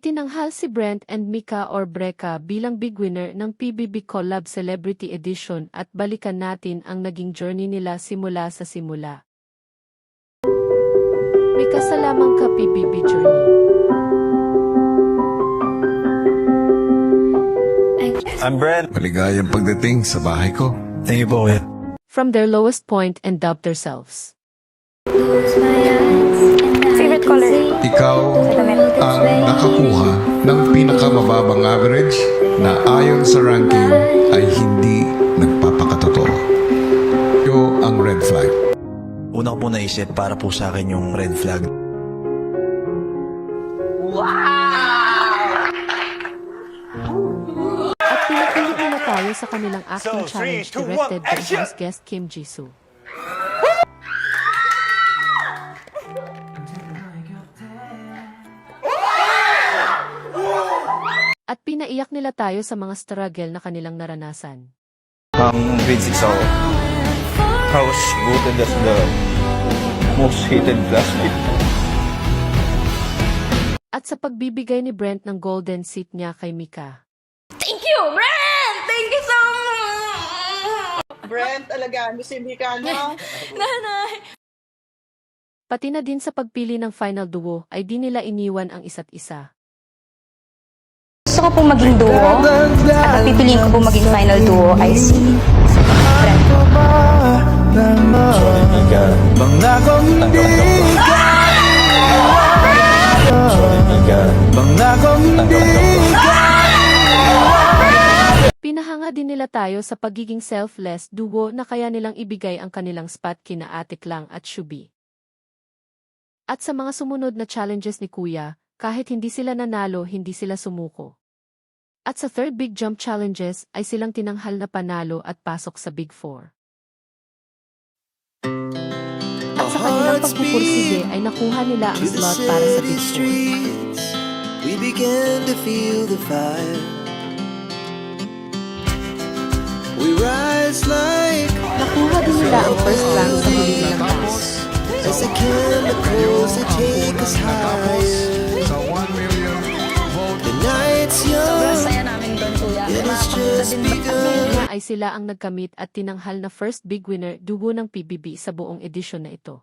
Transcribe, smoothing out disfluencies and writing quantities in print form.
Itinanghal si Brent and Mika or Breka bilang big winner ng PBB Collab Celebrity Edition at balikan natin ang naging journey nila simula sa simula. May kasalamang ka PBB journey. I'm Brent. Maligayang pagdating sa bahay ko. Thank you po, kuya. From their lowest point and dubbed themselves. Favorite color? Ikaw ang nakakuha ng pinakamababang average na ayon sa ranking ay hindi nagpapakatotoo. Yo ang red flag. Una ko po naisip para po sa akin yung red flag. At pinapilit nila tayo sa kanilang acting challenge directed by house guest Kim Jisoo. At pinaiyak nila tayo sa mga struggle na kanilang naranasan. Grade 6 ako. I was voted as the most hated classmate. At sa pagbibigay ni Brent ng golden seat niya kay Mika. Thank you, Brent! Thank you so much! Brent, alagaan mo si Mika, no? Nanay! Pati na din sa pagpili ng final duo ay di nila iniwan ang isa't isa. Gusto ko pong maging duo at ang pipiliin ko pong maging final duo ay si Brent. Pinahanga din nila tayo sa pagiging selfless duo na kaya nilang ibigay ang kanilang spot kina Ate Klang at Shubi. At sa mga sumunod na challenges ni Kuya, kahit hindi sila nanalo, hindi sila sumuko. At sa third big jump challenges ay silang tinanghal na panalo at pasok sa Big Four. At sa kanilang pagpupursige ay nakuha nila ang slot para sa Big Four. We began to feel the fire. We rise like Nakuha din nila ang first rank sa huli nilang task. as the chemicals that take us higher. Sa 1 million vote. The night's young, Saya namin doon, kuya. and it's just begun. Niya ay sila ang nagkamit at tinanghal na first big winner duo ng PBB sa buong edisyon na ito.